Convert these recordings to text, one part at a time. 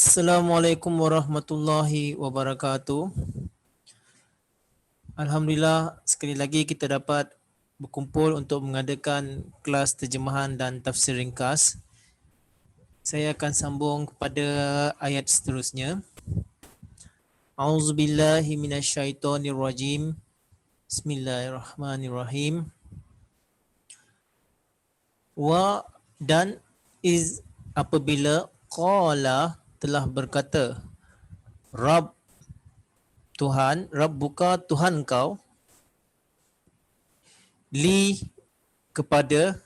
Assalamualaikum warahmatullahi wabarakatuh. Alhamdulillah sekali lagi kita dapat berkumpul untuk mengadakan kelas terjemahan dan tafsir ringkas. Saya akan sambung kepada ayat seterusnya. A'udzubillahi minasyaitonirrajim. Bismillahirrahmanirrahim. Wa dan iz apabila qala telah berkata Rabb Tuhan, Rabbuka Tuhan kau, li kepada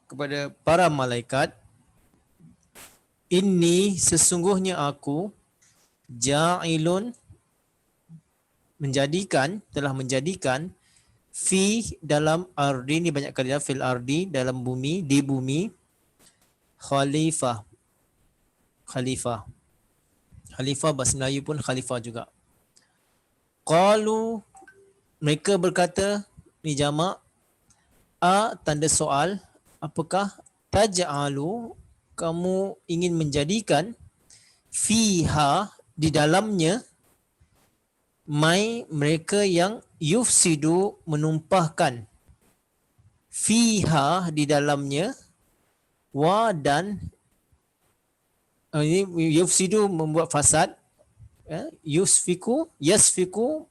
kepada para malaikat, inni sesungguhnya aku ja'ilun telah menjadikan fi dalam ardi, ni banyak kali fil ardi, dalam bumi, di bumi, khalifah bahasa Melayu pun khalifah juga. Qalu mereka berkata, ni jamak, tanda soal, apakah taj'alu kamu ingin menjadikan fiha di dalamnya mereka yang yufsidu menumpahkan, fiha di dalamnya, wa dan ini yufsidu membuat fasad, yasfiku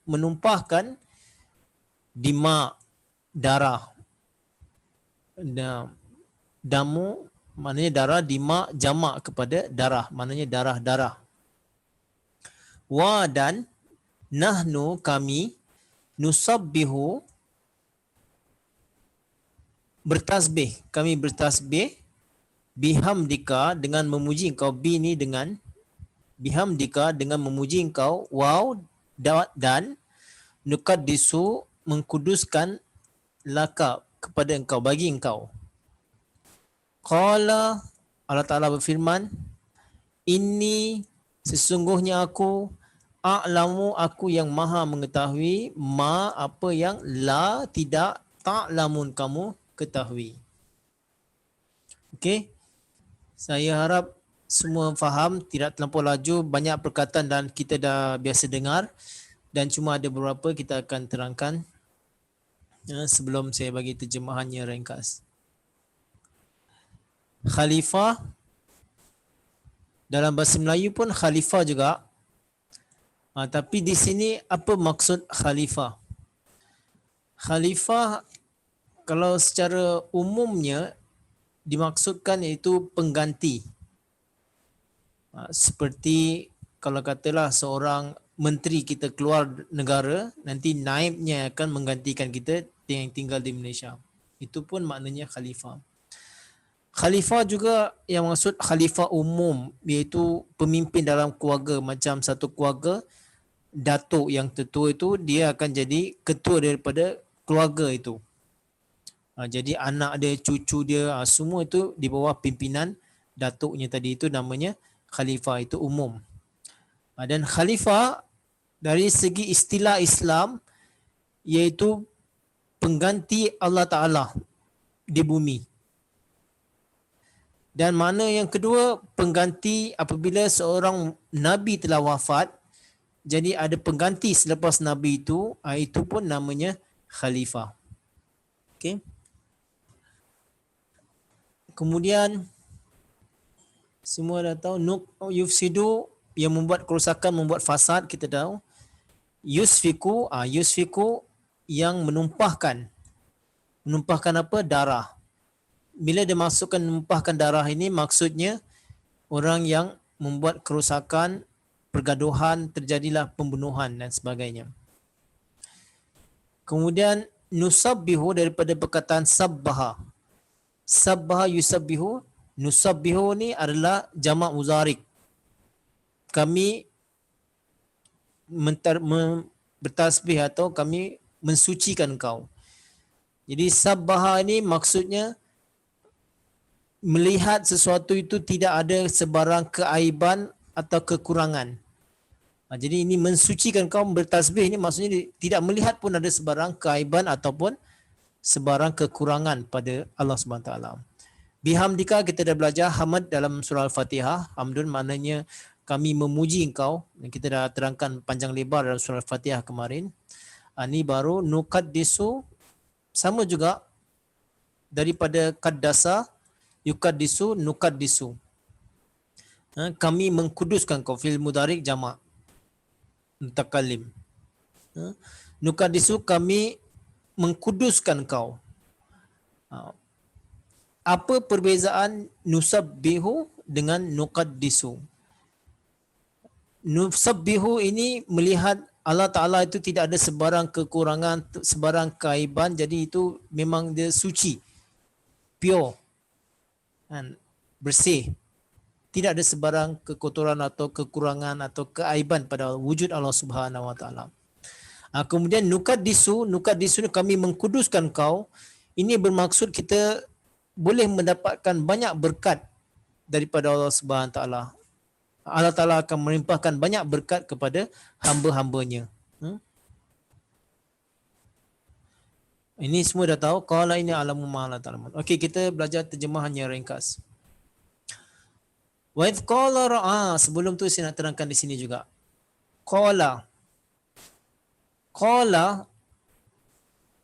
menumpahkan, dima darah, damu maknanya darah, dima jamak kepada darah, maknanya darah-darah. Wa dan nahnu kami, nusabbihu bertasbih, kami bertasbih, bihamdika dengan memuji engkau, bi ni dengan, bihamdika dengan memuji engkau, waw dan nukaddisu mengkuduskan, laka kepada engkau, bagi engkau. Qala Allah Ta'ala berfirman, inni sesungguhnya aku, a'lamu aku yang maha mengetahui, ma apa yang la tidak ta'lamun kamu ketahui. Okey. Saya harap semua faham, tidak terlampau laju, banyak perkataan dan kita dah biasa dengar dan cuma ada beberapa kita akan terangkan sebelum saya bagi terjemahannya ringkas. Khalifah, dalam bahasa Melayu pun khalifah juga. Tapi di sini apa maksud khalifah? Khalifah kalau secara umumnya dimaksudkan iaitu pengganti. Seperti kalau katalah seorang menteri kita keluar negara, nanti naibnya akan menggantikan kita yang tinggal di Malaysia. Itu pun maknanya khalifah. Khalifah juga yang maksud khalifah umum, iaitu pemimpin dalam keluarga. Macam satu keluarga, datuk yang tertua itu dia akan jadi ketua daripada keluarga itu. Jadi anak dia, cucu dia, semua itu di bawah pimpinan datuknya tadi, itu namanya khalifah, itu umum. Dan khalifah dari segi istilah Islam iaitu pengganti Allah Ta'ala di bumi. Dan makna yang kedua, pengganti apabila seorang Nabi telah wafat, jadi ada pengganti selepas Nabi itu pun namanya khalifah. Okey. Kemudian semua dah tahu, yufsidu yang membuat kerosakan, membuat fasad, kita tahu. Yusfiku yang menumpahkan apa? Darah. Bila dia masukkan menumpahkan darah ini, maksudnya orang yang membuat kerosakan, pergaduhan, terjadilah pembunuhan dan sebagainya. Kemudian nusabbihu daripada perkataan sabbaha. Sabbaha yusabbihu. Nusabbihu ni adalah jamak muzarik. Kami bertasbih atau kami mensucikan kau. Jadi sabbaha ni maksudnya melihat sesuatu itu tidak ada sebarang keaiban atau kekurangan. Jadi ini mensucikan kau, bertasbih ini maksudnya tidak melihat pun ada sebarang keaiban ataupun sebarang kekurangan pada Allah SWT. Bihamdika kita dah belajar hamd dalam surah Al-Fatihah. Hamdun maknanya kami memuji engkau. Kita dah terangkan panjang lebar dalam surah Al-Fatihah kemarin. Ini baru nukaddisu, sama juga daripada kaddasa, yukaddisu, nukaddisu. Kami mengkuduskan kau, fil mudhari' jamak mutakallim. Nukaddisu, kami mengkuduskan kau. Apa perbezaan nusabbihu dengan nukaddisu? Nusabbihu ini melihat Allah Ta'ala itu tidak ada sebarang kekurangan, sebarang keaiban, jadi itu memang dia suci, pure, bersih. Tidak ada sebarang kekotoran atau kekurangan atau keaiban pada wujud Allah Subhanahu Wa Ta'ala. Kemudian nukaddisu kami mengkuduskan kau. Ini bermaksud kita boleh mendapatkan banyak berkat daripada Allah Subhanahu Wa Ta'ala. Allah Ta'ala akan melimpahkan banyak berkat kepada hamba-hambanya. Ini semua dah tahu. Qala ini alamu ma'ala ta'lamun. Okey, kita belajar terjemahannya ringkas. Wa idh qala sebelum tu saya nak terangkan di sini juga. Qala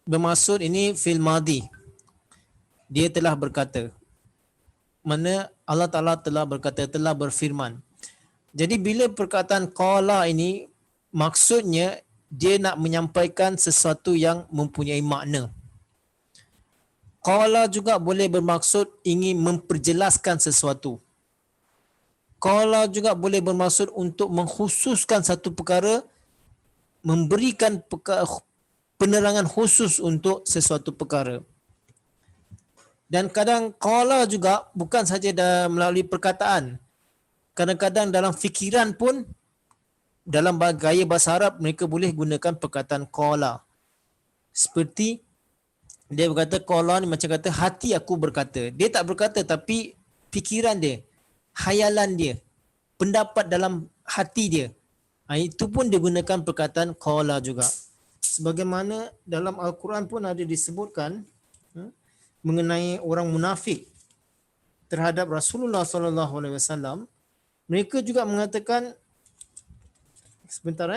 bermaksud ini fil madi. Dia telah berkata. Mana Allah Ta'ala telah berkata, telah berfirman. Jadi bila perkataan qala ini, maksudnya dia nak menyampaikan sesuatu yang mempunyai makna. Qala juga boleh bermaksud ingin memperjelaskan sesuatu. Qala juga boleh bermaksud untuk mengkhususkan satu perkara, memberikan penerangan khusus untuk sesuatu perkara. Dan kadang qala juga bukan saja melalui perkataan. Kadang-kadang dalam fikiran pun, dalam gaya bahasa Arab, mereka boleh gunakan perkataan qala. Seperti dia berkata qala ni macam kata hati aku berkata. Dia tak berkata tapi fikiran dia, hayalan dia, pendapat dalam hati dia. Itu pun dia gunakan perkataan qala juga. Sebagaimana dalam Al-Quran pun ada disebutkan mengenai orang munafik terhadap Rasulullah sallallahu alaihi wasallam. Mereka juga mengatakan, sebentar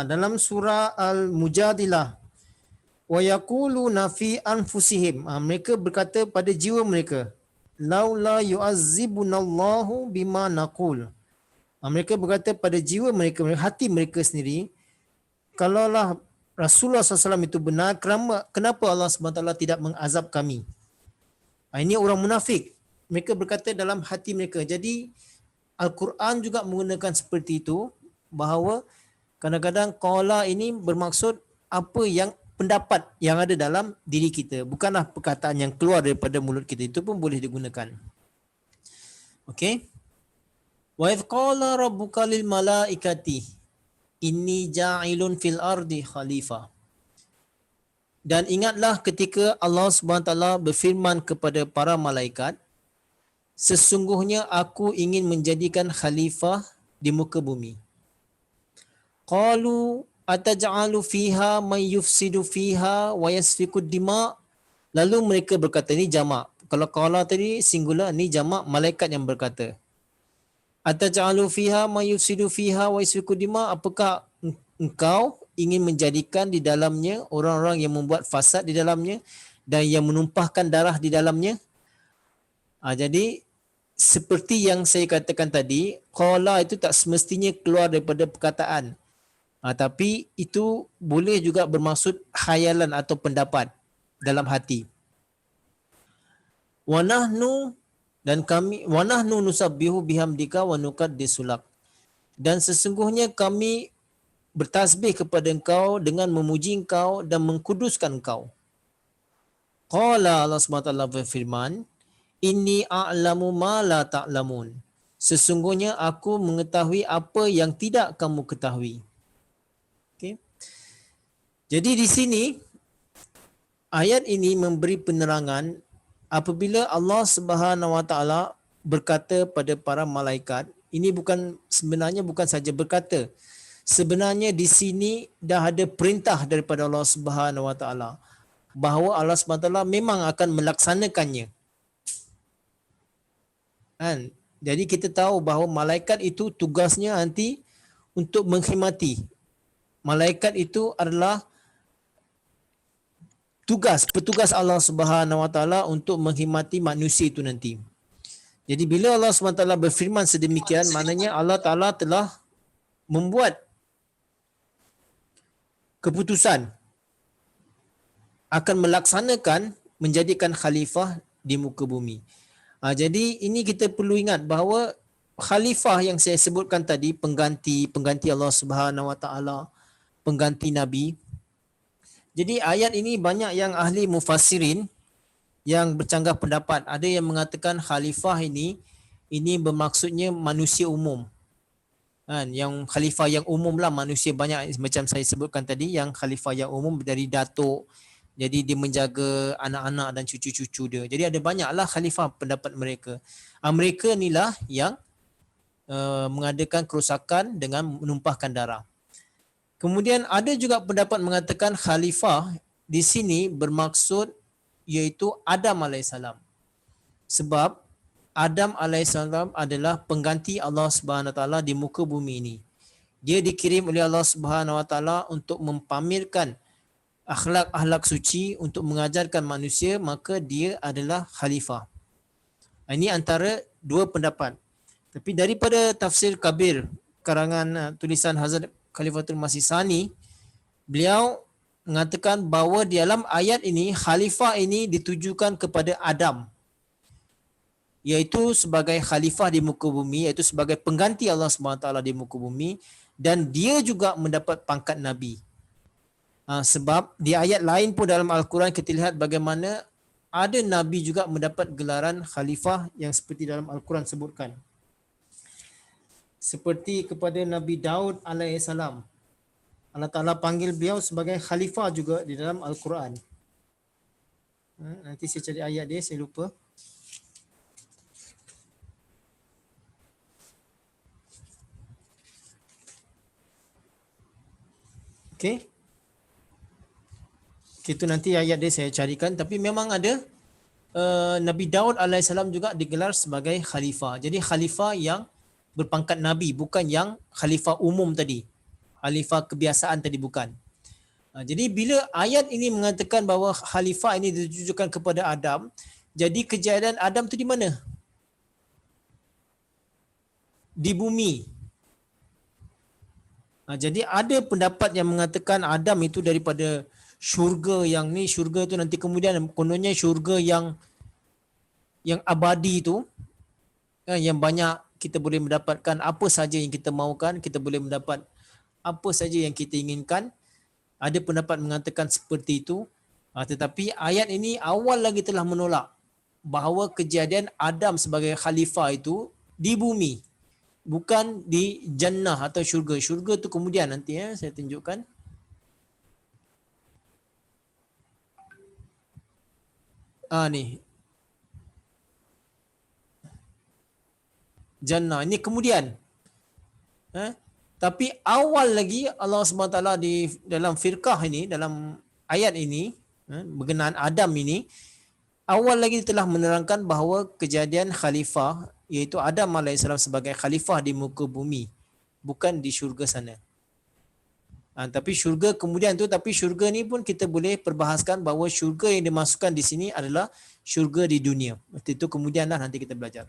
dalam surah Al-Mujadilah, wa yaquluna fi anfusihim, mereka berkata pada jiwa mereka, laula yu'azzibunallahu bima naqul. Mereka berkata pada jiwa mereka, hati mereka sendiri, kalaulah Rasulullah SAW itu benar, kenapa Allah SWT tidak mengazab kami? Ini orang munafik. Mereka berkata dalam hati mereka. Jadi Al-Quran juga menggunakan seperti itu, bahawa kadang-kadang qala ini bermaksud apa yang pendapat yang ada dalam diri kita, bukanlah perkataan yang keluar daripada mulut kita. Itu pun boleh digunakan. Okey. Wa idh qala rabbuka lil malaikati inni ja'ilun fil ardi khalifah. Dan ingatlah ketika Allah Subhanahu taala berfirman kepada para malaikat, sesungguhnya aku ingin menjadikan khalifah di muka bumi. Qalu ataj'alu fiha may yufsidu fiha wa yasfiku dima. Lalu mereka berkata, ini jamak. Kalau qala tadi singular, ni jamak malaikat yang berkata. Ataj'alu fiha may yufsidu fiha wa yasfiku dima. Apakah engkau ingin menjadikan di dalamnya orang-orang yang membuat fasad di dalamnya dan yang menumpahkan darah di dalamnya? Jadi seperti yang saya katakan tadi, qala itu tak semestinya keluar daripada perkataan. Tapi itu boleh juga bermaksud khayalan atau pendapat dalam hati. Wa nahnu, dan kami, wa nahnu nusabbihu bihamdika wa nuqaddisu lak. Dan sesungguhnya kami bertasbih kepada engkau dengan memuji engkau dan mengkuduskan engkau. Qala Allah SWT berfirman, inni a'lamu ma la ta'lamun. Sesungguhnya aku mengetahui apa yang tidak kamu ketahui. Okay. Jadi di sini ayat ini memberi penerangan apabila Allah Subhanahu Wa Taala berkata pada para malaikat, ini sebenarnya bukan saja berkata. Sebenarnya di sini dah ada perintah daripada Allah Subhanahu Wa Taala bahawa Allah Subhanahu Wa Taala memang akan melaksanakannya. Kan? Jadi kita tahu bahawa malaikat itu tugasnya nanti untuk menghormati. Malaikat itu adalah petugas Allah Subhanahu Wa Taala untuk menghormati manusia itu nanti. Jadi bila Allah Subhanahu Wa Taala berfirman sedemikian, maknanya Allah Taala telah membuat keputusan akan melaksanakan menjadikan khalifah di muka bumi. Jadi ini kita perlu ingat bahawa khalifah yang saya sebutkan tadi, pengganti Allah Subhanahu Wa Taala, pengganti Nabi. Jadi ayat ini banyak yang ahli mufassirin yang bercanggah pendapat. Ada yang mengatakan khalifah ini bermaksudnya manusia umum. Yang khalifah yang umum lah, manusia banyak macam saya sebutkan tadi, yang khalifah yang umum dari datuk, jadi dia menjaga anak-anak dan cucu-cucu dia. Jadi ada banyaklah khalifah pendapat mereka. Mereka inilah yang mengadakan kerosakan dengan menumpahkan darah. Kemudian ada juga pendapat mengatakan khalifah di sini bermaksud iaitu Adam alaihissalam. Sebab Adam alaihissalam adalah pengganti Allah Subhanahu Wa Taala di muka bumi ini. Dia dikirim oleh Allah Subhanahu Wa Taala untuk mempamerkan akhlak suci, untuk mengajarkan manusia, maka dia adalah khalifah. Ini antara dua pendapat. Tapi daripada tafsir kabir karangan tulisan Hazrat Khalifatul Masih Sani, beliau mengatakan bahawa di dalam ayat ini khalifah ini ditujukan kepada Adam, iaitu sebagai khalifah di muka bumi, iaitu sebagai pengganti Allah SWT di muka bumi, dan dia juga mendapat pangkat Nabi. Sebab di ayat lain pun dalam Al-Quran kita lihat bagaimana ada Nabi juga mendapat gelaran khalifah yang seperti dalam Al-Quran sebutkan. Seperti kepada Nabi Daud alaihissalam, Allah Ta'ala panggil beliau sebagai khalifah juga di dalam Al-Quran. Nanti saya cari ayat dia, saya lupa. Okey. Itu nanti ayat dia saya carikan. Tapi memang ada Nabi Daud alaihissalam juga digelar sebagai khalifah. Jadi khalifah yang berpangkat Nabi, bukan yang khalifah umum tadi. Khalifah kebiasaan tadi bukan. Jadi bila ayat ini mengatakan bahawa khalifah ini ditujukan kepada Adam, jadi kejayaan Adam tu di mana? Di bumi. Jadi ada pendapat yang mengatakan Adam itu daripada syurga, yang ni syurga tu nanti kemudian kononnya syurga yang abadi tu, yang banyak kita boleh mendapatkan apa saja yang kita mahukan, kita boleh mendapat apa saja yang kita inginkan. Ada pendapat mengatakan seperti itu. Tetapi ayat ini awal lagi telah menolak bahawa kejadian Adam sebagai khalifah itu di bumi, bukan di jannah atau syurga. Syurga tu kemudian nanti saya tunjukkan. Ni jannah ini kemudian. Tapi awal lagi Allah SWT di dalam firqah ini, dalam ayat ini berkenaan Adam ini, awal lagi telah menerangkan bahawa kejadian khalifah, iaitu Adam AS sebagai khalifah di muka bumi, bukan di syurga sana. Tapi syurga kemudian tu, tapi syurga ni pun kita boleh perbahaskan bahawa syurga yang dimasukkan di sini adalah syurga di dunia. Itu kemudianlah nanti kita belajar.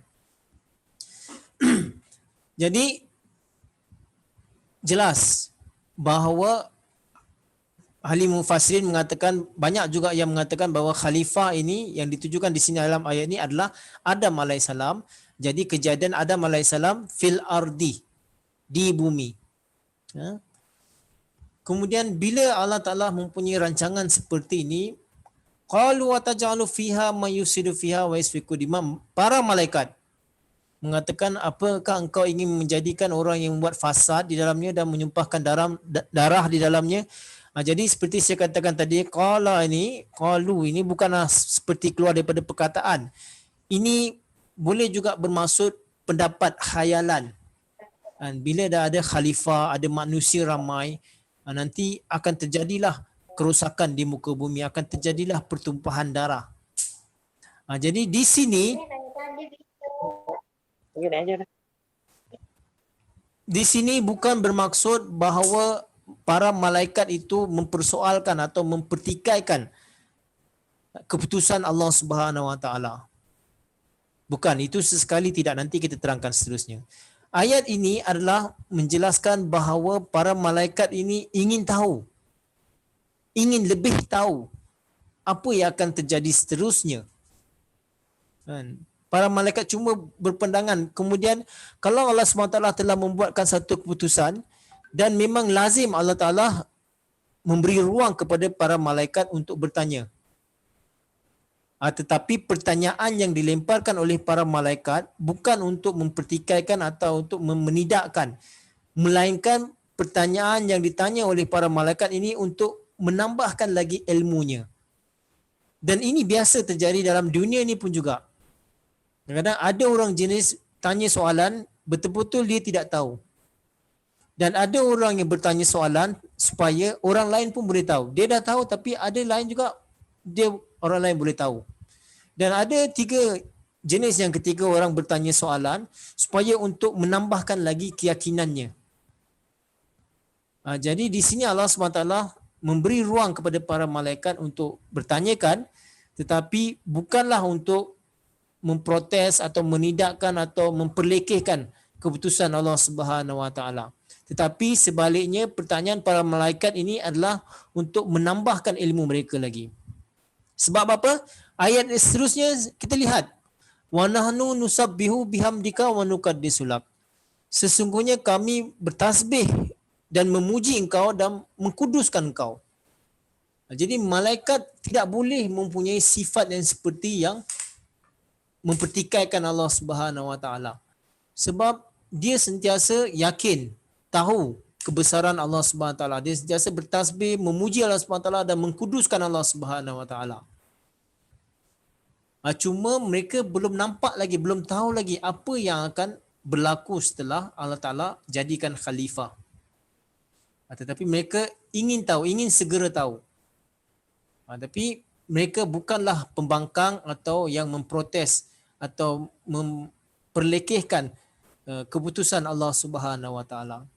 Jadi jelas bahawa ahli mufassirin mengatakan, banyak juga yang mengatakan bahawa khalifah ini yang ditujukan di sini dalam ayat ini adalah Adam alaihissalam. Jadi kejadian Adam alaihissalam fil ardi, di bumi. Kemudian bila Allah Ta'ala mempunyai rancangan seperti ini, qalu wa taj'alu fiha may yusidu fiha wa yasfiku dima, para malaikat mengatakan, apakah engkau ingin menjadikan orang yang membuat fasad di dalamnya dan menyumpahkan darah di dalamnya, Jadi seperti saya katakan tadi, qalu ini bukanlah seperti keluar daripada perkataan. Ini boleh juga bermaksud pendapat khayalan. Bila dah ada khalifah, ada manusia ramai, nanti akan terjadilah kerosakan di muka bumi, akan terjadilah pertumpahan darah. Jadi di sini bukan bermaksud bahawa para malaikat itu mempersoalkan atau mempertikaikan keputusan Allah Subhanahu Wa Taala. Bukan, itu sesekali tidak, nanti kita terangkan seterusnya. Ayat ini adalah menjelaskan bahawa para malaikat ini ingin tahu, ingin lebih tahu apa yang akan terjadi seterusnya. Para malaikat cuma berpandangan. Kemudian kalau Allah SWT telah membuatkan satu keputusan dan memang lazim Allah Ta'ala memberi ruang kepada para malaikat untuk bertanya. Tetapi pertanyaan yang dilemparkan oleh para malaikat bukan untuk mempertikaikan atau untuk menidakkan, melainkan pertanyaan yang ditanya oleh para malaikat ini untuk menambahkan lagi ilmunya. Dan ini biasa terjadi dalam dunia ini pun juga. Kadang-kadang ada orang jenis tanya soalan, betul-betul dia tidak tahu. Dan ada orang yang bertanya soalan supaya orang lain pun boleh tahu. Dia dah tahu tapi ada lain juga orang lain boleh tahu. Dan ada 3 jenis yang ketiga orang bertanya soalan supaya untuk menambahkan lagi keyakinannya. Jadi di sini Allah SWT memberi ruang kepada para malaikat untuk bertanyakan, tetapi bukanlah untuk memprotes atau menidakkan atau memperlekehkan keputusan Allah Subhanahu Wa Taala. Tetapi sebaliknya pertanyaan para malaikat ini adalah untuk menambahkan ilmu mereka lagi. Sebab apa? Ayat seterusnya kita lihat, wa nahnu nusabbihu bihamdika wa nuqaddisu lak. Sesungguhnya kami bertasbih dan memuji engkau dan mengkuduskan engkau. Jadi malaikat tidak boleh mempunyai sifat yang seperti yang mempertikaikan Allah Subhanahu Wa Taala. Sebab dia sentiasa yakin, tahu kebesaran Allah Subhanahu Wa Taala. Dia sentiasa bertasbih, memuji Allah Subhanahu Wa Taala dan mengkuduskan Allah Subhanahu Wa Taala. Cuma mereka belum nampak lagi, belum tahu lagi apa yang akan berlaku setelah Allah Ta'ala jadikan khalifah. Tetapi mereka ingin tahu, ingin segera tahu. Tapi mereka bukanlah pembangkang atau yang memprotes atau memperlekehkan keputusan Allah Subhanahu Wa Ta'ala.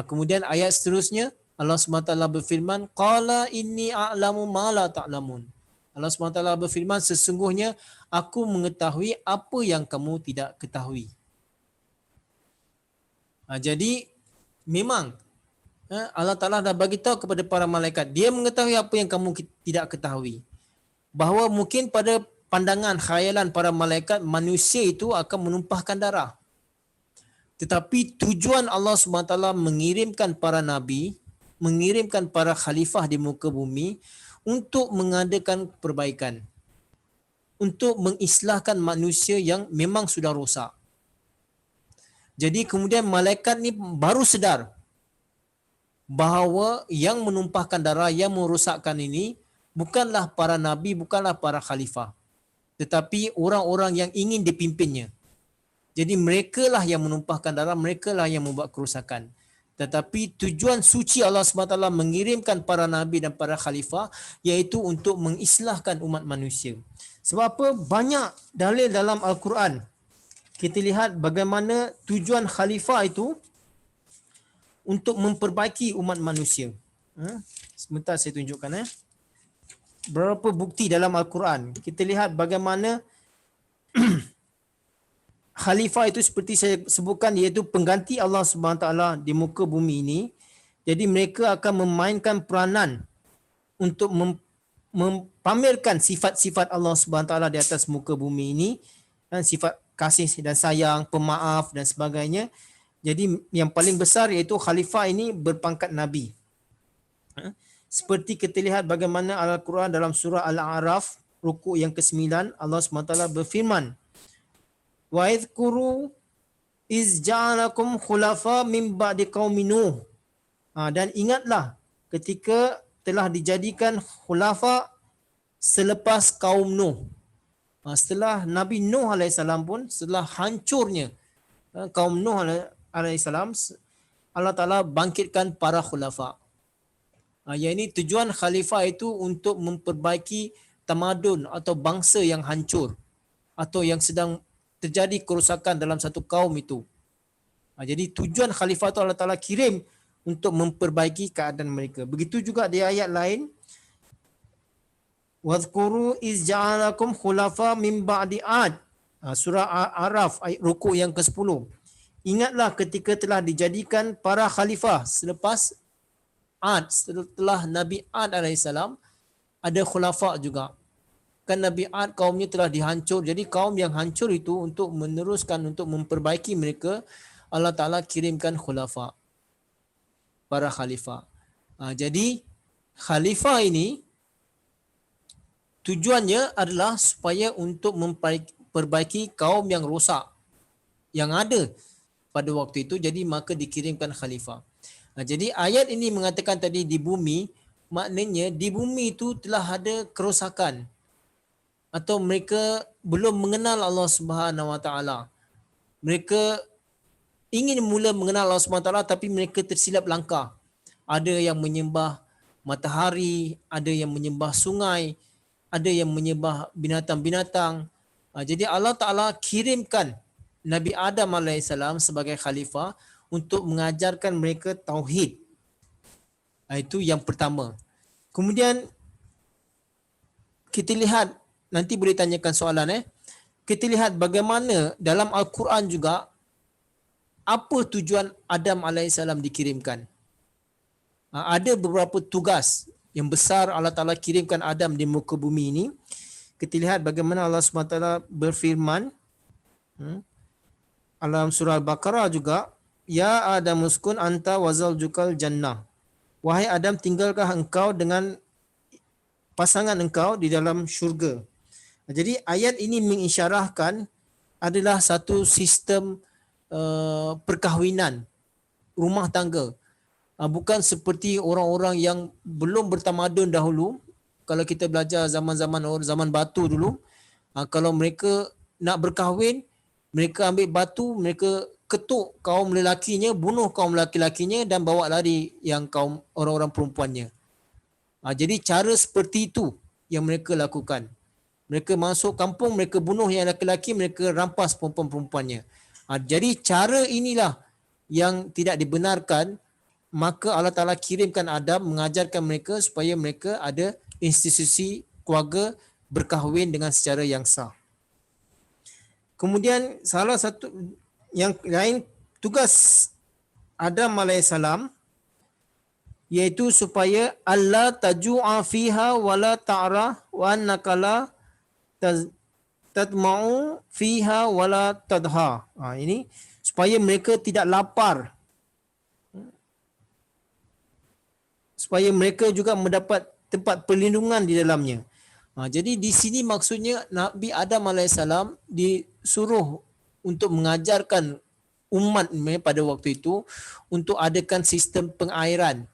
Kemudian ayat seterusnya Allah Subhanahu Wa Ta'ala berfirman, qala inni a'lamu ma la ta'lamun. Allah SWT berfirman, sesungguhnya aku mengetahui apa yang kamu tidak ketahui. Jadi memang Allah Ta'ala dah bagi tahu kepada para malaikat, dia mengetahui apa yang kamu tidak ketahui. Bahawa mungkin pada pandangan khayalan para malaikat, manusia itu akan menumpahkan darah. Tetapi tujuan Allah SWT mengirimkan para nabi, mengirimkan para khalifah di muka bumi untuk mengadakan perbaikan, untuk mengislahkan manusia yang memang sudah rosak. Jadi kemudian malaikat ni baru sedar bahawa yang menumpahkan darah, yang merosakkan ini bukanlah para nabi, bukanlah para khalifah, tetapi orang-orang yang ingin dipimpinnya. Jadi merekalah yang menumpahkan darah, merekalah yang membuat kerosakan. Tetapi tujuan suci Allah SWT mengirimkan para nabi dan para khalifah iaitu untuk mengislahkan umat manusia. Sebab apa? Banyak dalil dalam Al-Quran. Kita lihat bagaimana tujuan khalifah itu untuk memperbaiki umat manusia. Sebentar saya tunjukkan. Berapa bukti dalam Al-Quran. Kita lihat bagaimana khalifah itu seperti saya sebutkan, iaitu pengganti Allah SWT di muka bumi ini. Jadi mereka akan memainkan peranan untuk mempamerkan sifat-sifat Allah SWT di atas muka bumi ini. Sifat kasih dan sayang, pemaaf dan sebagainya. Jadi yang paling besar iaitu khalifah ini berpangkat Nabi. Seperti kita lihat bagaimana Al-Quran dalam surah Al-A'raf, rukuk yang ke-9, Allah SWT berfirman, wa idhkuru iz ja'alakum khulafa min ba'di qaumi Nuh. Dan ingatlah ketika telah dijadikan khulafa selepas kaum Nuh. Setelah Nabi Nuh alaihissalam pun, setelah hancurnya kaum Nuh alaihissalam, Allah Ta'ala bangkitkan para khulafa. Yang ini tujuan khalifah itu untuk memperbaiki tamadun atau bangsa yang hancur atau yang sedang terjadi kerosakan dalam satu kaum itu. Jadi tujuan khalifah itu Allah Ta'ala kirim untuk memperbaiki keadaan mereka. Begitu juga di ayat lain, wadhkuru iz ja'alakum khulafa min ba'di ad. Surah Araf ayat rukuk yang ke-10. Ingatlah ketika telah dijadikan para khalifah selepas Ad, setelah Nabi Ad alaihissalam, ada khulafa juga. Kan Nabi Ad kaumnya telah dihancur. Jadi kaum yang hancur itu untuk meneruskan, untuk memperbaiki mereka, Allah Ta'ala kirimkan khulafa, para khalifah. Jadi khalifah ini tujuannya adalah supaya untuk memperbaiki kaum yang rosak yang ada pada waktu itu. Jadi maka dikirimkan khalifah. Jadi ayat ini mengatakan tadi di bumi, maknanya di bumi itu telah ada kerosakan atau mereka belum mengenal Allah Subhanahu Wa Taala. Mereka ingin mula mengenal Allah Subhanahu Wa Taala tapi mereka tersilap langkah. Ada yang menyembah matahari, ada yang menyembah sungai, ada yang menyembah binatang-binatang. Jadi Allah Ta'ala kirimkan Nabi Adam AS sebagai khalifah untuk mengajarkan mereka tauhid. Itu yang pertama. Kemudian kita lihat, nanti boleh tanyakan soalan. Kita lihat bagaimana dalam Al-Quran juga apa tujuan Adam AS dikirimkan. Ada beberapa tugas yang besar Allah Ta'ala kirimkan Adam di muka bumi ini. Kita lihat bagaimana Allah SWT berfirman dalam surah Al-Baqarah juga, Ya Adam uskun anta wazal jukal jannah. Wahai Adam, tinggalkah engkau dengan pasangan engkau di dalam syurga. Jadi ayat ini mengisyarahkan adalah satu sistem perkahwinan, rumah tangga. Bukan seperti orang-orang yang belum bertamadun dahulu. Kalau kita belajar zaman batu dulu, kalau mereka nak berkahwin, mereka ambil batu, mereka ketuk kaum lelakinya, bunuh kaum lelaki-lakinya dan bawa lari yang kaum orang-orang perempuannya. Jadi cara seperti itu yang mereka lakukan. Mereka masuk kampung, mereka bunuh yang lelaki-laki, mereka rampas perempuan-perempuannya. Jadi cara inilah yang tidak dibenarkan. Maka Allah Ta'ala kirimkan Adam mengajarkan mereka supaya mereka ada institusi keluarga berkahwin dengan secara yang sah. Kemudian salah satu yang lain tugas Adam alaihissalam iaitu supaya Allah taju'a fiha wala ta'ra wa annaka la tadma'u fiha wala tadha. Ini supaya mereka tidak lapar, supaya mereka juga mendapat tempat perlindungan di dalamnya. Jadi di sini maksudnya Nabi Adam AS disuruh untuk mengajarkan umat pada waktu itu untuk adakan sistem pengairan.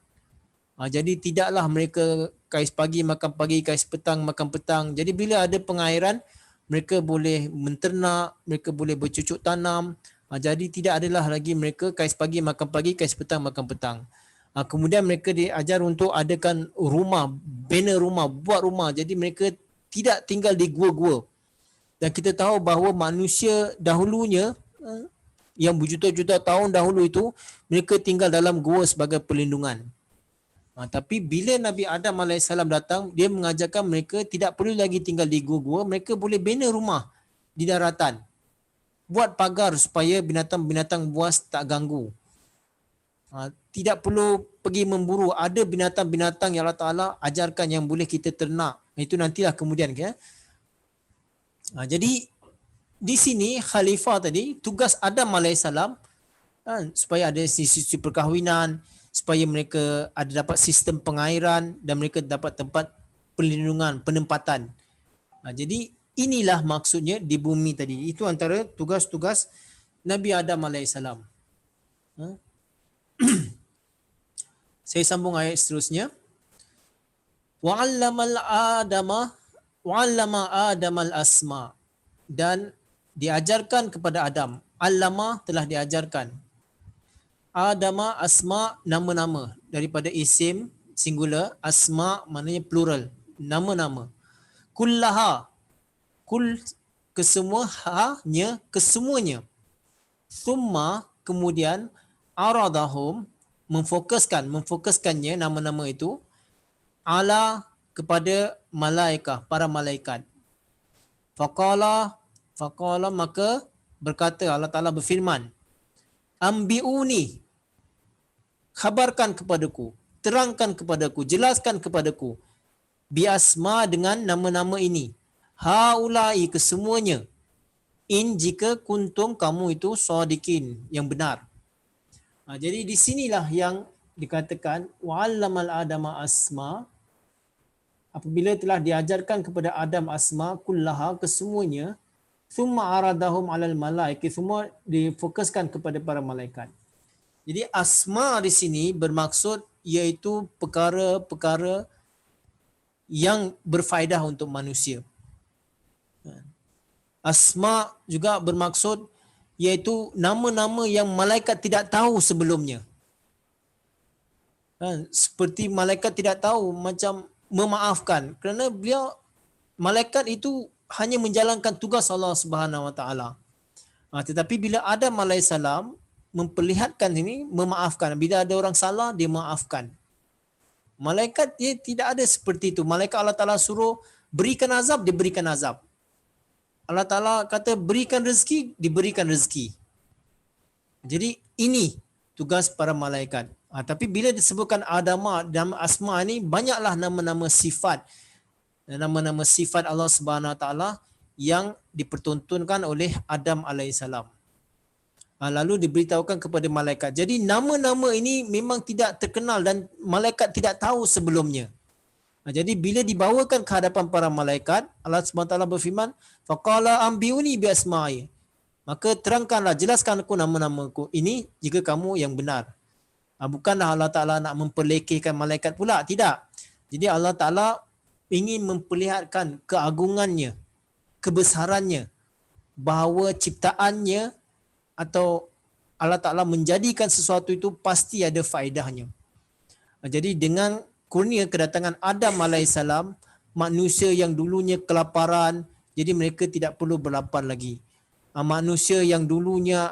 Jadi tidaklah mereka kais pagi makan pagi, kais petang makan petang. Jadi bila ada pengairan, mereka boleh menternak, mereka boleh bercucuk tanam. Jadi tidak adalah lagi mereka kais pagi makan pagi, kais petang makan petang. Kemudian mereka diajar untuk adakan rumah, bina rumah, buat rumah. Jadi mereka tidak tinggal di gua-gua. Dan kita tahu bahawa manusia dahulunya, yang berjuta-juta tahun dahulu itu, mereka tinggal dalam gua sebagai perlindungan. Tapi bila Nabi Adam AS datang, dia mengajarkan mereka tidak perlu lagi tinggal di gua-gua, mereka boleh bina rumah di daratan. Buat pagar supaya binatang-binatang buas tak ganggu. Tidak perlu pergi memburu. Ada binatang-binatang yang Allah Ta'ala ajarkan yang boleh kita ternak. Itu nantilah kemudian. Jadi di sini khalifah tadi, tugas Adam AS supaya ada institusi perkahwinan, supaya mereka ada dapat sistem pengairan dan mereka dapat tempat perlindungan, penempatan. Jadi inilah maksudnya di bumi tadi. Itu antara tugas-tugas Nabi Adam AS. Saya sambung ayat seterusnya. Wa'allamal Adama wa'allama Adamal asma, dan diajarkan kepada Adam. Allama telah diajarkan. Adama asma, nama-nama, daripada isim singular, asma maknanya plural, nama-nama. Kullaha, kul kesemua, hanya kesemuanya. Summa kemudian aradahum memfokuskannya nama-nama itu ala kepada malaikah, para malaikat. Faqala faqala maka berkata, Allah Taala berfirman, ambiuni, khabarkan kepadaku, terangkan kepadaku, jelaskan kepadaku, biasma dengan nama-nama ini, haulai kesemuanya, in jika kuntum kamu itu sadiqin, yang benar. Jadi di sinilah yang dikatakan wa'allamal adama asma, apabila telah diajarkan kepada Adam asma kullaha, kesemuanya, thumma aradahum alal malaik, semua difokuskan kepada para malaikat. Jadi asma di sini bermaksud iaitu perkara-perkara yang berfaedah untuk manusia. Asma juga bermaksud iaitu nama-nama yang malaikat tidak tahu sebelumnya. Seperti malaikat tidak tahu macam memaafkan, kerana beliau, malaikat itu hanya menjalankan tugas Allah Subhanahu Wa Taala. Tetapi bila Adam alaihissalam memperlihatkan ini, memaafkan. Bila ada orang salah, dia maafkan. Malaikat dia tidak ada seperti itu. Malaikat Allah Taala suruh berikan azab, dia berikan azab. Allah Taala kata berikan rezeki, diberikan rezeki. Jadi ini tugas para malaikat. Tapi bila disebutkan Adama dan Asma ni, banyaklah nama-nama sifat. Nama-nama sifat Allah Subhanahu Wa Taala yang dipertontonkan oleh Adam alaihissalam. Lalu diberitahukan kepada malaikat. Jadi nama-nama ini memang tidak terkenal dan malaikat tidak tahu sebelumnya. Jadi bila dibawakan ke hadapan para malaikat, Allah SWT berfirman, faqala ambiuni bi asma'i, maka terangkanlah, jelaskan aku nama-namaku ini jika kamu yang benar. Bukanlah Allah Ta'ala nak memperlekehkan malaikat pula, tidak. Jadi Allah Ta'ala ingin memperlihatkan keagungannya, kebesarannya, bahawa ciptaannya atau Allah Ta'ala menjadikan sesuatu itu pasti ada faedahnya. Jadi dengan kurnia kedatangan Adam alaihissalam, manusia yang dulunya kelaparan, jadi mereka tidak perlu berlapar lagi. Manusia yang dulunya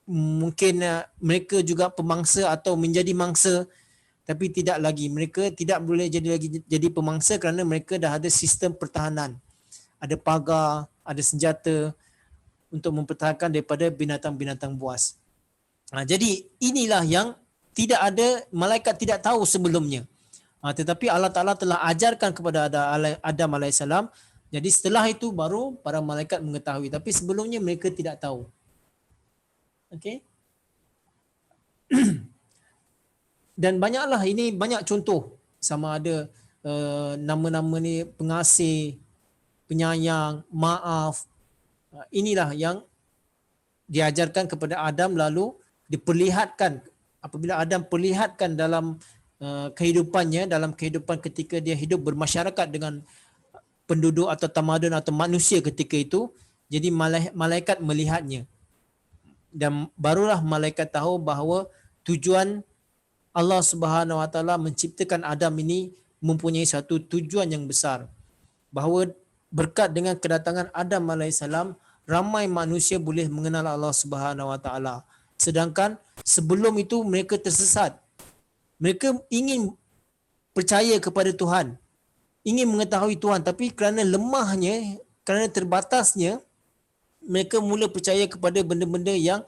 mungkin mereka juga pemangsa atau menjadi mangsa, tapi tidak lagi, mereka tidak boleh jadi pemangsa kerana mereka dah ada sistem pertahanan. Ada pagar, ada senjata untuk mempertahankan daripada binatang-binatang buas. Jadi inilah yang tidak ada, malaikat tidak tahu sebelumnya. Tetapi Allah Ta'ala telah ajarkan kepada Adam alaihissalam. Jadi setelah itu baru para malaikat mengetahui. Tapi sebelumnya mereka tidak tahu. Okey. Dan banyaklah, ini banyak contoh. Sama ada nama-nama ni pengasih, penyayang, maaf. Inilah yang diajarkan kepada Adam, lalu diperlihatkan. Apabila Adam perlihatkan dalam kehidupannya, dalam kehidupan ketika dia hidup bermasyarakat dengan penduduk atau tamadun atau manusia ketika itu, jadi malaikat melihatnya. Dan barulah malaikat tahu bahawa tujuan Allah Subhanahu Wa Taala menciptakan Adam ini mempunyai satu tujuan yang besar. Bahawa berkat dengan kedatangan Adam alaihissalam, ramai manusia boleh mengenal Allah Subhanahu Wa Taala. Sedangkan sebelum itu mereka tersesat. Mereka ingin percaya kepada Tuhan, ingin mengetahui Tuhan, tapi kerana lemahnya, kerana terbatasnya, mereka mula percaya kepada benda-benda yang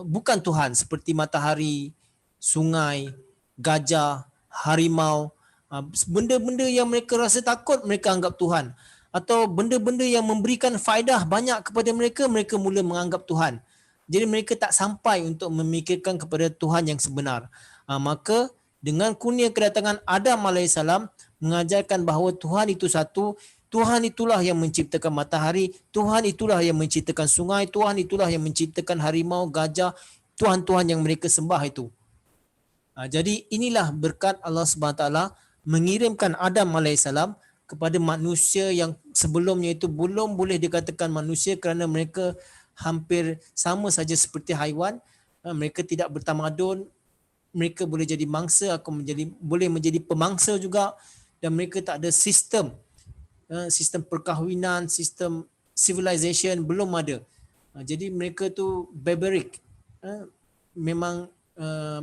bukan Tuhan, seperti matahari, sungai, gajah, harimau. Benda-benda yang mereka rasa takut, mereka anggap Tuhan. Atau benda-benda yang memberikan faedah banyak kepada mereka, mereka mula menganggap Tuhan. Jadi mereka tak sampai untuk memikirkan kepada Tuhan yang sebenar. Maka dengan kurnia kedatangan Adam alaihissalam mengajarkan bahawa Tuhan itu satu, Tuhan itulah yang menciptakan matahari, Tuhan itulah yang menciptakan sungai, Tuhan itulah yang menciptakan harimau, gajah, Tuhan-Tuhan yang mereka sembah itu. Jadi inilah berkat Allah SWT mengirimkan Adam alaihissalam kepada manusia yang sebelumnya itu belum boleh dikatakan manusia kerana mereka hampir sama saja seperti haiwan. Mereka tidak bertamadun, mereka boleh jadi mangsa, boleh menjadi pemangsa juga, dan mereka tak ada sistem perkahwinan, sistem civilization belum ada. Jadi mereka tu barbaric. Memang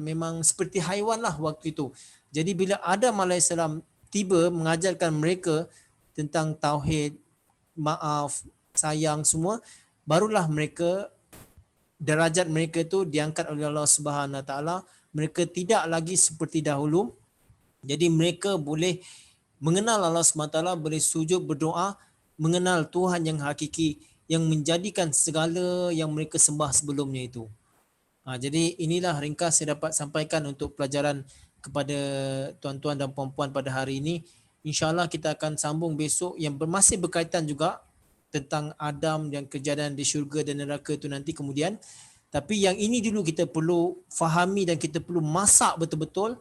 memang seperti haiwan lah waktu itu. Jadi bila Adam alaihissalam tiba mengajarkan mereka tentang tauhid, maaf, sayang semua, barulah mereka, darajat mereka tu diangkat oleh Allah Subhanahu Wa Taala. Mereka tidak lagi seperti dahulu. Jadi mereka boleh mengenal Allah SWT, boleh sujud berdoa, mengenal Tuhan yang hakiki yang menjadikan segala yang mereka sembah sebelumnya itu. Jadi inilah ringkas saya dapat sampaikan untuk pelajaran kepada tuan-tuan dan puan-puan pada hari ini. InsyaAllah kita akan sambung besok yang masih berkaitan juga tentang Adam dan kejadian di syurga dan neraka itu nanti kemudian. Tapi yang ini dulu kita perlu fahami dan kita perlu masak betul-betul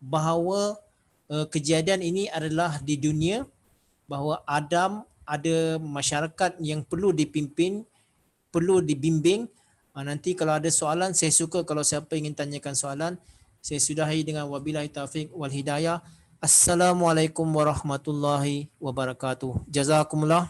bahawa kejadian ini adalah di dunia, bahawa Adam ada masyarakat yang perlu dipimpin, perlu dibimbing. Nanti kalau ada soalan, saya suka kalau siapa ingin tanyakan soalan. Saya sudahi dengan wabillahi taufiq wal hidayah. Assalamualaikum warahmatullahi wabarakatuh. Jazakumullah.